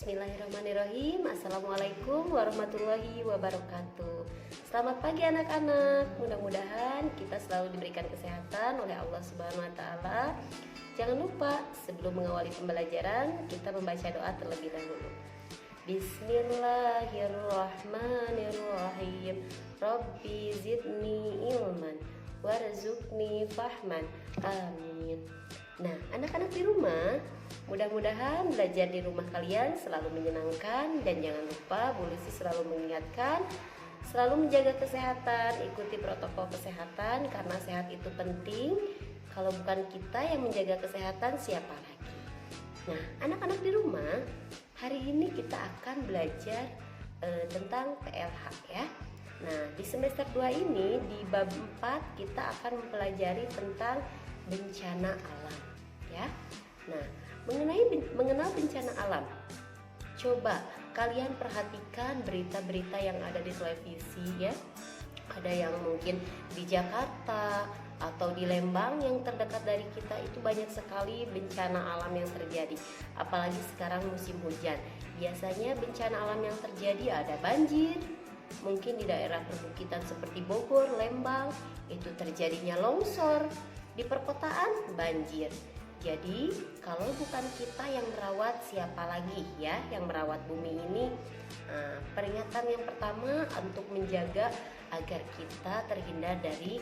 Bismillahirrahmanirrahim. Assalamualaikum warahmatullahi wabarakatuh. Selamat pagi anak-anak. Mudah-mudahan kita selalu diberikan kesehatan oleh Allah Subhanahu wa taala. Jangan lupa sebelum mengawali pembelajaran kita membaca doa terlebih dahulu. Bismillahirrahmanirrahim. Rabbi zidni ilman warzuqni fahman. Amin. Nah, anak-anak di rumah, mudah-mudahan belajar di rumah kalian selalu menyenangkan. Dan jangan lupa Bu Lisi selalu mengingatkan, selalu menjaga kesehatan, ikuti protokol kesehatan karena sehat itu penting. Kalau bukan kita yang menjaga kesehatan, siapa lagi? Nah, anak-anak di rumah, hari ini kita akan belajar tentang PLH ya. Nah, di semester 2 ini di bab 4 kita akan mempelajari tentang bencana alam ya. Nah, mengenal bencana alam, coba kalian perhatikan berita-berita yang ada di televisi ya. Ada yang mungkin di Jakarta atau di Lembang yang terdekat dari kita, itu banyak sekali bencana alam yang terjadi. Apalagi sekarang musim hujan, biasanya bencana alam yang terjadi ada banjir. Mungkin di daerah perbukitan seperti Bogor, Lembang, itu terjadinya longsor. Di perkotaan banjir. Jadi kalau bukan kita yang merawat, siapa lagi ya yang merawat bumi ini? Nah, peringatan yang pertama untuk menjaga agar kita terhindar dari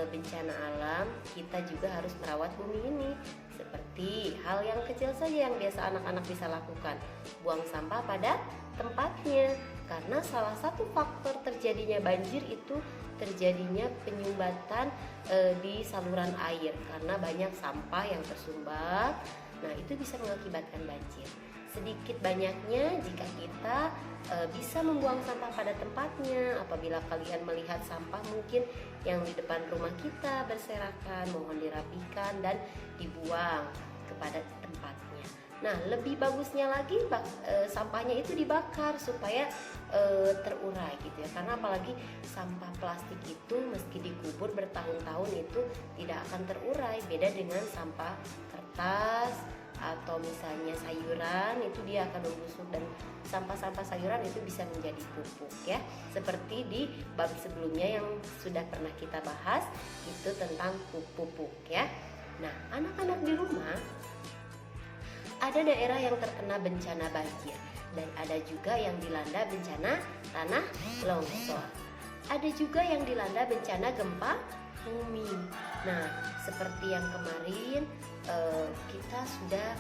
bencana alam, kita juga harus merawat bumi ini. Seperti hal yang kecil saja yang biasa anak-anak bisa lakukan, buang sampah pada tempatnya. Karena salah satu faktor terjadinya banjir itu terjadinya penyumbatan di saluran air karena banyak sampah yang tersumbat. Nah, itu bisa mengakibatkan banjir. Sedikit banyaknya jika kita bisa membuang sampah pada tempatnya. Apabila kalian melihat sampah mungkin yang di depan rumah kita berserakan, mohon dirapikan dan dibuang kepada tempatnya. Nah, lebih bagusnya lagi sampahnya itu dibakar supaya terurai gitu ya. Karena apalagi sampah plastik itu meski dikubur bertahun-tahun itu tidak akan terurai. Beda dengan sampah kertas atau misalnya sayuran, itu dia akan membusuk dan sampah-sampah sayuran itu bisa menjadi pupuk ya. Seperti di bab sebelumnya yang sudah pernah kita bahas itu tentang pupuk ya. Nah, anak-anak di rumah, ada daerah yang terkena bencana banjir dan ada juga yang dilanda bencana tanah longsor. Ada juga yang dilanda bencana gempa bumi. Nah, seperti yang kemarin kita sudah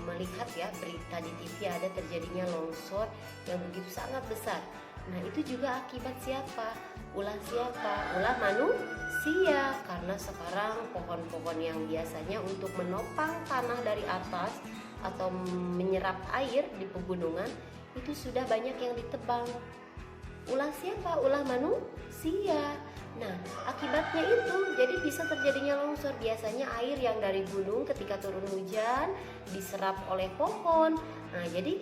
melihat ya berita di TV, ada terjadinya longsor yang begitu sangat besar. Nah, itu juga akibat siapa? Ulah siapa? Ulah manusia. Karena sekarang pohon-pohon yang biasanya untuk menopang tanah dari atas atau menyerap air di pegunungan itu sudah banyak yang ditebang. Ulah siapa? Ulah manusia. Nah, akibatnya itu jadi bisa terjadinya longsor. Biasanya air yang dari gunung ketika turun hujan diserap oleh pohon. Nah, jadi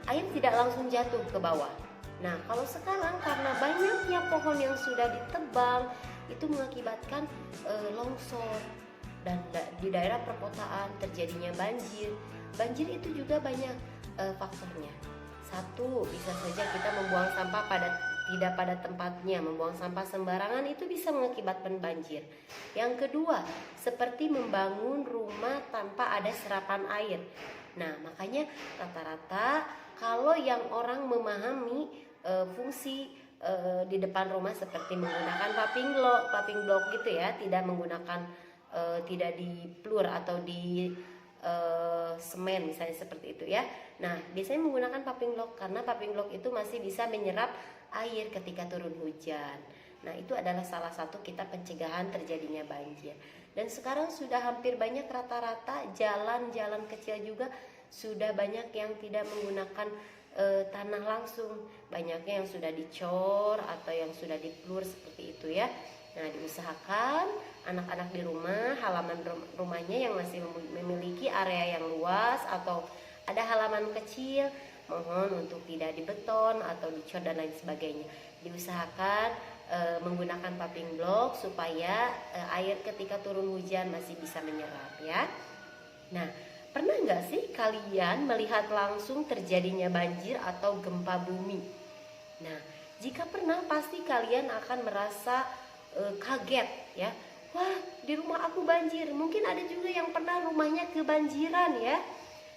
air tidak langsung jatuh ke bawah. Nah, kalau sekarang karena banyaknya pohon yang sudah ditebang, itu mengakibatkan longsor. Dan di daerah perkotaan terjadinya banjir. Banjir itu juga banyak faktornya. Satu, bisa saja kita membuang sampah tidak pada tempatnya. Membuang sampah sembarangan itu bisa mengakibatkan banjir. Yang kedua, seperti membangun rumah tanpa ada serapan air. Nah, makanya rata-rata kalau yang orang memahami fungsi di depan rumah seperti menggunakan paving block gitu ya, tidak menggunakan tidak di pelur atau di semen misalnya seperti itu ya. Nah, biasanya menggunakan paving block karena paving block itu masih bisa menyerap air ketika turun hujan. Nah, itu adalah salah satu kita pencegahan terjadinya banjir. Dan sekarang sudah hampir banyak rata-rata jalan-jalan kecil juga sudah banyak yang tidak menggunakan tanah langsung. Banyaknya yang sudah dicor atau yang sudah dipelur seperti itu ya. Nah, diusahakan anak-anak di rumah, halaman rumahnya yang masih memiliki area yang luas atau ada halaman kecil, mohon untuk tidak dibeton atau dicor dan lain sebagainya. Diusahakan menggunakan paving block supaya air ketika turun hujan masih bisa menyerap ya. Nah, Pernah nggak sih kalian melihat langsung terjadinya banjir atau gempa bumi? Nah, jika pernah pasti kalian akan merasa kaget ya. Wah, di rumah aku banjir. Mungkin ada juga yang pernah rumahnya kebanjiran ya.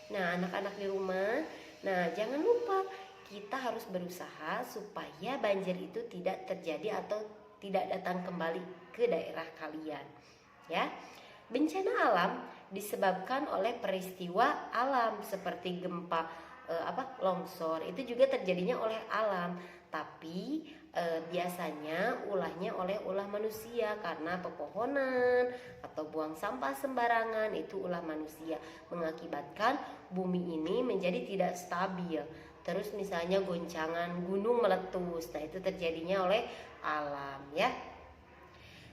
Nah, anak-anak di rumah, nah jangan lupa kita harus berusaha supaya banjir itu tidak terjadi atau tidak datang kembali ke daerah kalian. Ya. Bencana alam disebabkan oleh peristiwa alam seperti gempa, longsor. Itu juga terjadinya oleh alam, tapi biasanya ulahnya oleh ulah manusia karena pepohonan atau buang sampah sembarangan. Itu ulah manusia mengakibatkan bumi ini menjadi tidak stabil. Terus misalnya goncangan gunung meletus. Nah, itu terjadinya oleh alam ya.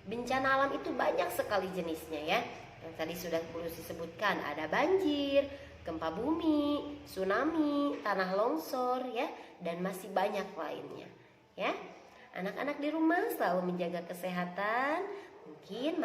Bencana alam itu banyak sekali jenisnya ya. Yang tadi sudah disebutkan, ada banjir, gempa bumi, tsunami, tanah longsor ya, dan masih banyak lainnya ya. Anak-anak di rumah selalu menjaga kesehatan. Mungkin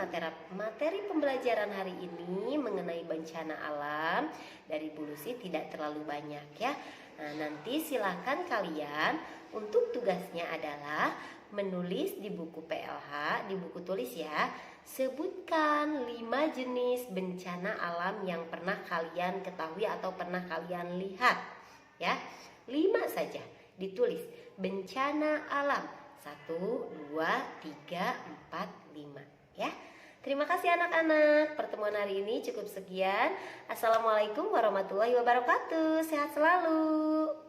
materi pembelajaran hari ini mengenai bencana alam dari Bu Lucy tidak terlalu banyak ya. Nah, nanti silahkan kalian untuk tugasnya adalah menulis di buku PLH, di buku tulis ya. Sebutkan 5 jenis bencana alam yang pernah kalian ketahui atau pernah kalian lihat ya. 5 saja ditulis. Bencana alam 1, 2, 3, 4, 5 ya. Terima kasih anak-anak. Pertemuan hari ini cukup sekian. Assalamualaikum warahmatullahi wabarakatuh. Sehat selalu.